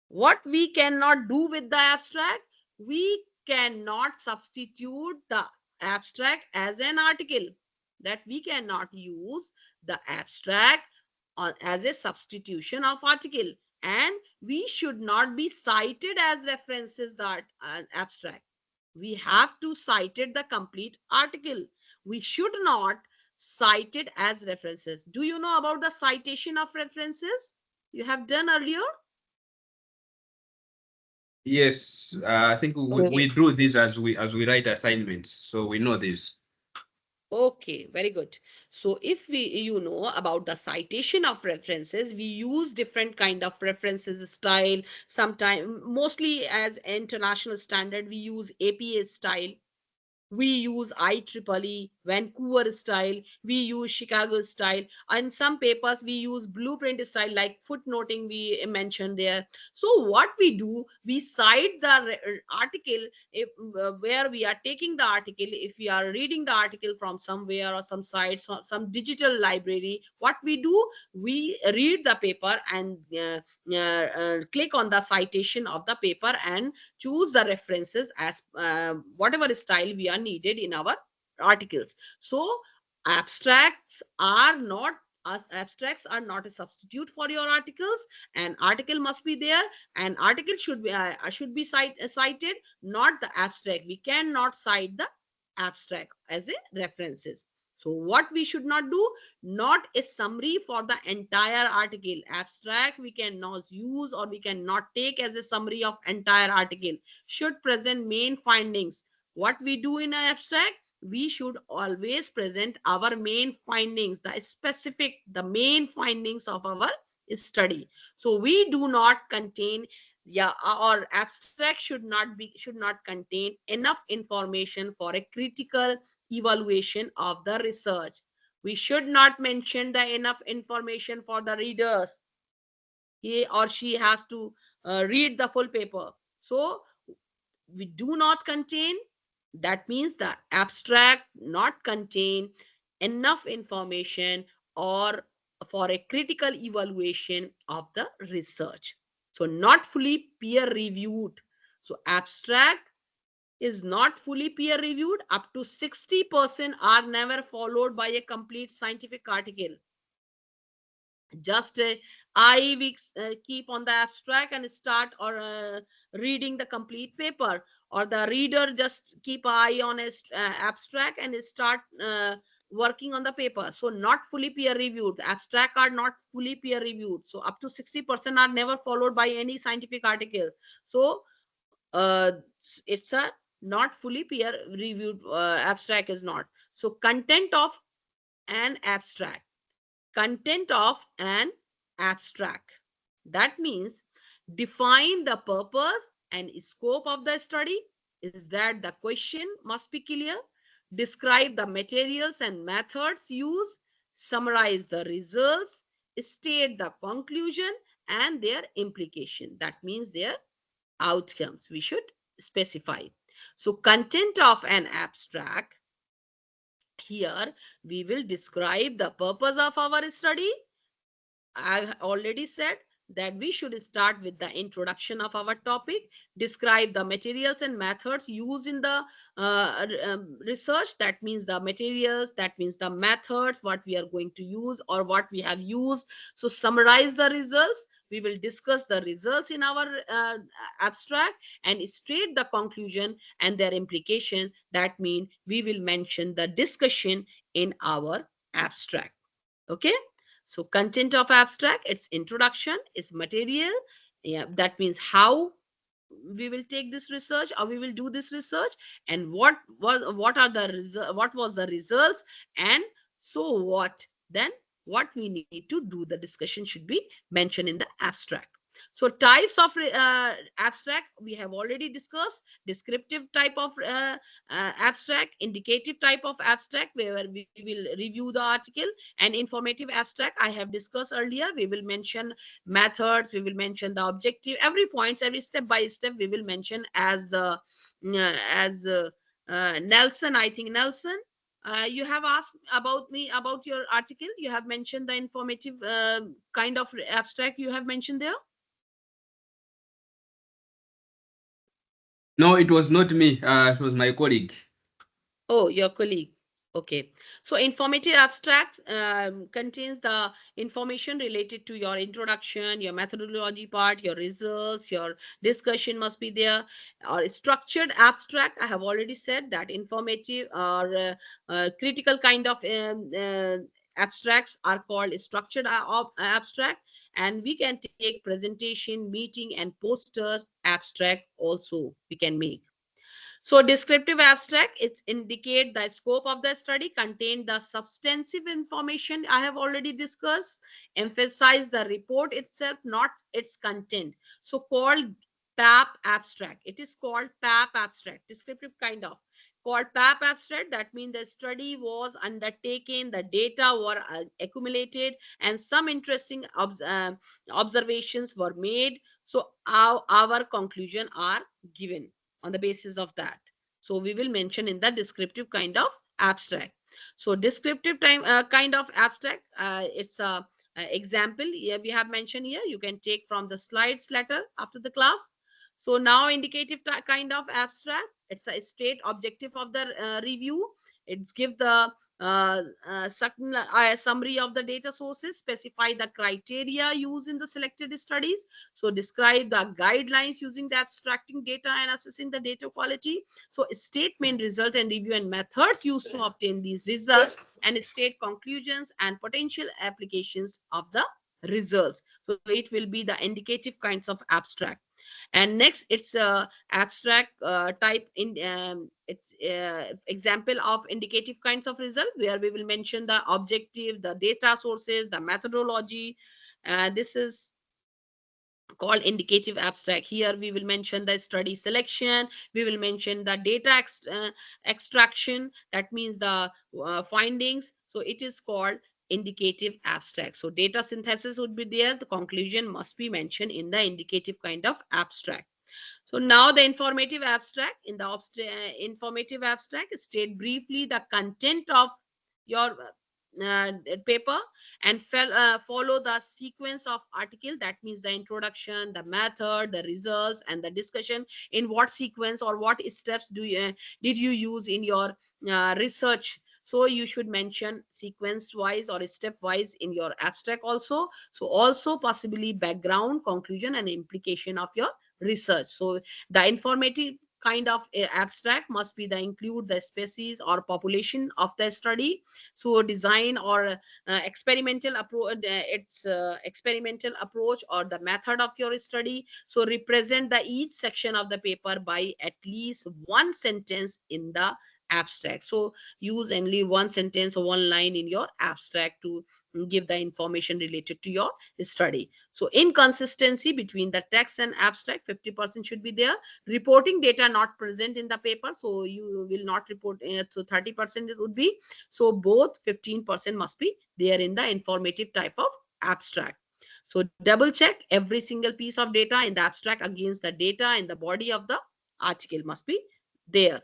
What we cannot do with the abstract? We cannot substitute the abstract as an article. That we cannot use the abstract as a substitution of article, and we should not be cited as references that abstract. We have to cite the complete article. We should not cite it as references. Do you know about the citation of references? You have done earlier. Yes, I think we Okay. do this as we write assignments, so we know this. Okay, very good. So if you know about the citation of references, we use different kind of references style. Sometimes, mostly as international standard, we use APA style. We use IEEE, Vancouver style, we use Chicago style, and some papers we use blueprint style, like footnoting we mentioned there. So what we do, we cite the article, if, where we are taking the article. If we are reading the article from somewhere or some site, some digital library, what we do, we read the paper and click on the citation of the paper and choose the references as whatever style we are needed in our articles. So abstracts are not abstracts are not a substitute for your articles. An article must be there, and article should be cited, not the abstract. We cannot cite the abstract as a references. So what we should not do, not a summary for the entire article. Abstract we cannot use, or we cannot take as a summary of entire article. Should present main findings. What we do in an abstract, we should always present our main findings, the main findings of our study. So we do not contain, yeah, or abstract should not contain enough information for a critical evaluation of the research. We should not mention the enough information for the readers. He or she has to read the full paper. So we do not contain, that means the abstract not contain enough information or for a critical evaluation of the research. So not fully peer reviewed. So abstract is not fully peer reviewed. Up to 60% are never followed by a complete scientific article. Just I we keep on the abstract and start or reading the complete paper, or the reader just keep eye on a abstract and start working on the paper. So not fully peer reviewed. The abstract are not fully peer reviewed. So up to 60% are never followed by any scientific article. So uh, it's a not fully peer reviewed, abstract is not. So an abstract content of an abstract, that means define the purpose and scope of the study. Is that the question must be clear. Describe the materials and methods used. Summarize the results. State the conclusion and their implication, that means their outcomes we should specify. So content of an abstract, here we will describe the purpose of our study. I already said that we should start with the introduction of our topic, describe the materials and methods used in the research. That means the materials, that means the methods, what we are going to use or what we have used. So summarize the results. We will discuss the results in our abstract and state the conclusion and their implication. That means we will mention the discussion in our abstract. Okay. So content of abstract, its introduction, its material. Yeah, that means how we will take this research or we will do this research, and what are the what was the results, and so what then what we need to do. The discussion should be mentioned in the abstract. So types of abstract we have already discussed. Descriptive type of abstract, indicative type of abstract where we will review the article, and informative abstract I have discussed earlier. We will mention methods, we will mention the objective, every points, every step by step we will mention as the Nelson, I think Nelson. You have asked about me about your article. You have mentioned the informative kind of abstract you have mentioned there. No, it was not me. It was my colleague. Oh, your colleague. Okay. So informative abstract contains the information related to your introduction, your methodology part, your results, your discussion must be there. Or structured abstract, I have already said that informative or critical kind of abstracts are called structured abstract. And we can take presentation, meeting, and poster abstract also we can make. So descriptive abstract, it indicate the scope of the study, contain the substantive information I have already discussed, emphasize the report itself, not its content. So called PAP abstract. It is called PAP abstract, descriptive kind of. Called PAP abstract, that means the study was undertaken, the data were accumulated, and some interesting observations were made. So our conclusion are given on the basis of that. So we will mention in the descriptive kind of abstract. So descriptive time kind of abstract, it's a example here we have mentioned here. You can take from the slides later after the class. So now indicative kind of abstract, it's a state objective of the review. It's give the summary of the data sources, specify the criteria used in the selected studies. So describe the guidelines using the abstracting data and assessing the data quality. So statement, result, and review and methods used to obtain these results, and state conclusions and potential applications of the results. So it will be the indicative kinds of abstract. And next, it's a abstract type in it's example of indicative kinds of result, where we will mention the objective, the data sources, the methodology. This is called indicative abstract. Here we will mention the study selection, we will mention the data extraction, that means the findings. So it is called indicative abstract. So data synthesis would be there, the conclusion must be mentioned in the indicative kind of abstract. So now the informative abstract. In the informative abstract, state briefly the content of your paper, and follow the sequence of article. That means the introduction, the method, the results, and the discussion. In what sequence or what steps did you use in your research? So you should mention sequence wise or step wise in your abstract also. So also possibly background, conclusion, and implication of your research. So the informative kind of abstract must be the include the species or population of the study. So design or experimental approach, its experimental approach or the method of your study. So represent the each section of the paper by at least one sentence in the abstract. So use only one sentence or one line in your abstract to give the information related to your study. So inconsistency between the text and abstract, 50% should be there. Reporting data not present in the paper, so you will not report, so 30% it would be. So both 15% must be there in the informative type of abstract. So double check every single piece of data in the abstract against the data in the body of the article must be there.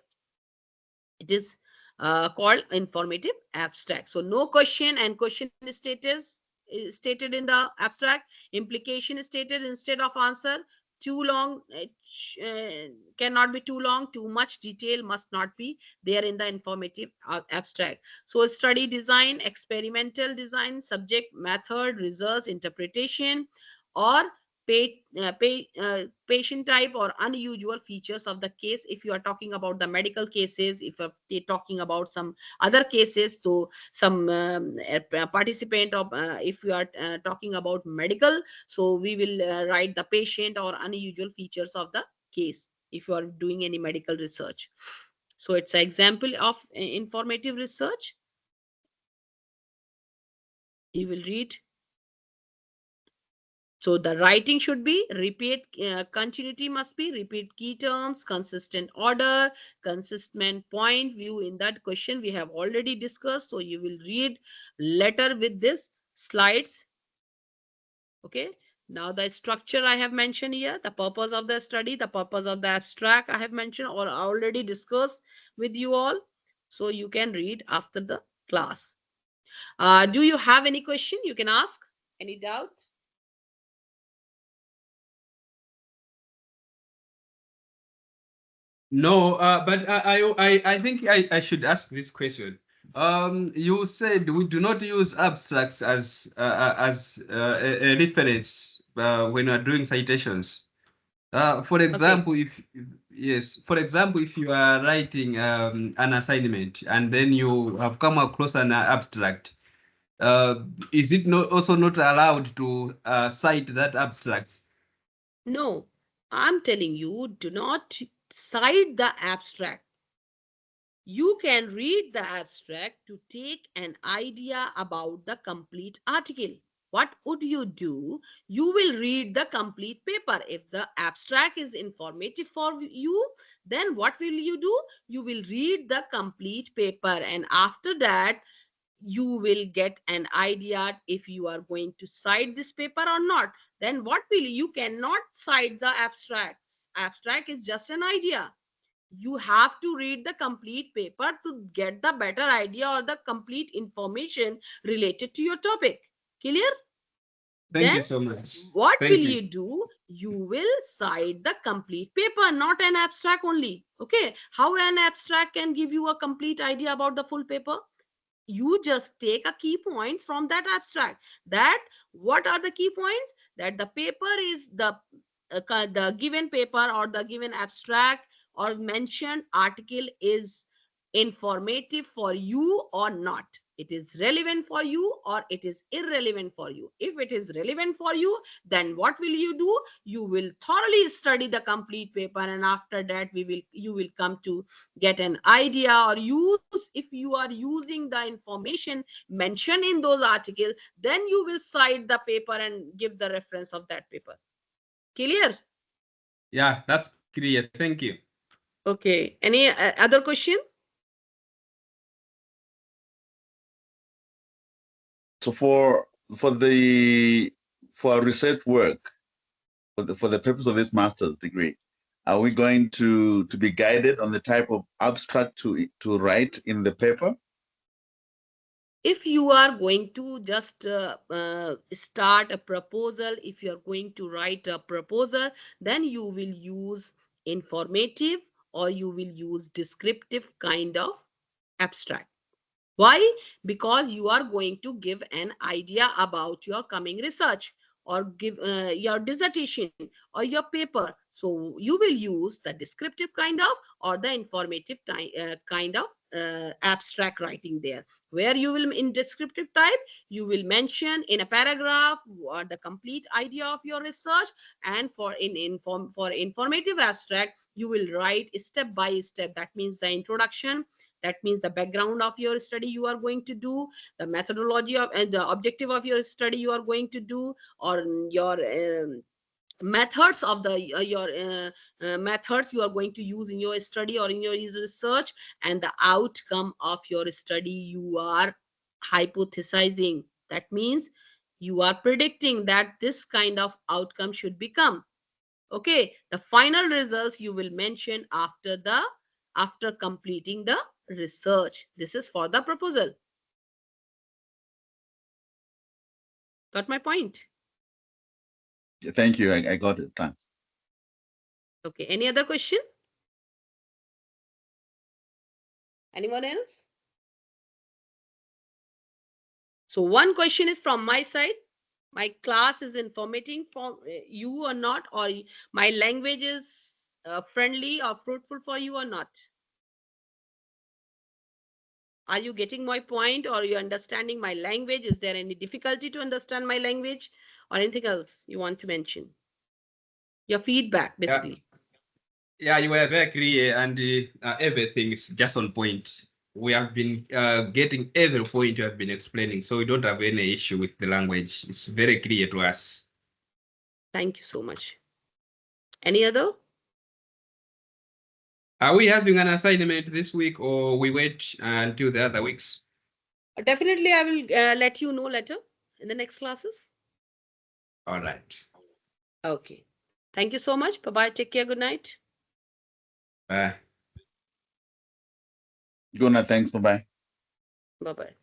It is called informative abstract. So no question and question status is stated in the abstract. Implication is stated instead of answer. Too long, cannot be too long. Too much detail must not be there in the informative abstract. So study design, experimental design, subject, method, results, interpretation, or patient type or unusual features of the case. If you are talking about the medical cases, if you're talking about some other cases, so some participant of if you are talking about medical, so we will write the patient or unusual features of the case if you are doing any medical research. So it's an example of informative research. You will read. So the writing should be repeat, continuity must be repeat key terms, consistent order, consistent point view. In that question we have already discussed. So you will read letter with this slides. Okay. Now the structure I have mentioned here, the purpose of the study, the purpose of the abstract I have mentioned or already discussed with you all. So you can read after the class. Do you have any question? You can ask. Any doubt? No, but I think I should ask this question. You said we do not use abstracts as a reference when we are doing citations. For Okay. example, yes, for example, if you are writing an assignment and then you have come across an abstract, is it not also not allowed to cite that abstract? No, I'm telling you, do not cite the abstract. You can read the abstract to take an idea about the complete article. What would you do? You will read the complete paper. If the abstract is informative for you, then what will you do? You will read the complete paper, and after that, you will get an idea if you are going to cite this paper or not. Then what will you cannot cite the abstracts. Abstract is just an idea. You have to read the complete paper to get the better idea or the complete information related to your topic. Clear? Thank Then you so much. what will Thank you. you do? You will cite the complete paper, not an abstract only. Okay, how an abstract can give you a complete idea about the full paper? You just take a key points from that abstract. That what are the key points? That the paper is the given paper or the given abstract or mentioned article is informative for you or not. It is relevant for you or it is irrelevant for you. If it is relevant for you, then what will you do? You will thoroughly study the complete paper, and after that you will come to get an idea or use. If you are using the information mentioned in those articles, then you will cite the paper and give the reference of that paper. Clear? Yeah, that's clear. Thank you. Okay, any other question? So for our research work, for the purpose of this master's degree, are we going to be guided on the type of abstract to write in the paper? If you are going to just start a proposal, if you are going to write a proposal, then you will use informative or you will use descriptive kind of abstract. Why? Because you are going to give an idea about your coming research or give your dissertation or your paper. So you will use the descriptive kind of or the informative kind of abstract writing there, where you will in descriptive type you will mention in a paragraph what the complete idea of your research, and for informative abstract you will write step by step. That means the introduction, that means the background of your study you are going to do, the methodology of and the objective of your study you are going to do, or your methods of the your methods you are going to use in your study or in your research, and the outcome of your study you are hypothesizing. That means you are predicting that this kind of outcome should become. Okay, the final results you will mention after completing the research. This is for the proposal. Got my point? Thank you. I got it. Thanks. Okay, any other question? Anyone else? So one question is from my side. My class is informating for you or not, or my language is friendly or fruitful for you or not? Are you getting my point, or are you understanding my language? Is there any difficulty to understand my language, or anything else you want to mention? Your feedback, Yeah, basically. yeah, you were very clear, and everything is just on point. We have been getting every point you have been explaining, so we don't have any issue with the language. It's very clear to us. Thank you so much. Any other? Are we having an assignment this week, or we wait until the other weeks? Definitely, I will let you know later in the next classes. All right. Okay. Thank you so much. Bye bye. Take care. Good night. Bye. Good night. Thanks. Bye bye. Bye bye.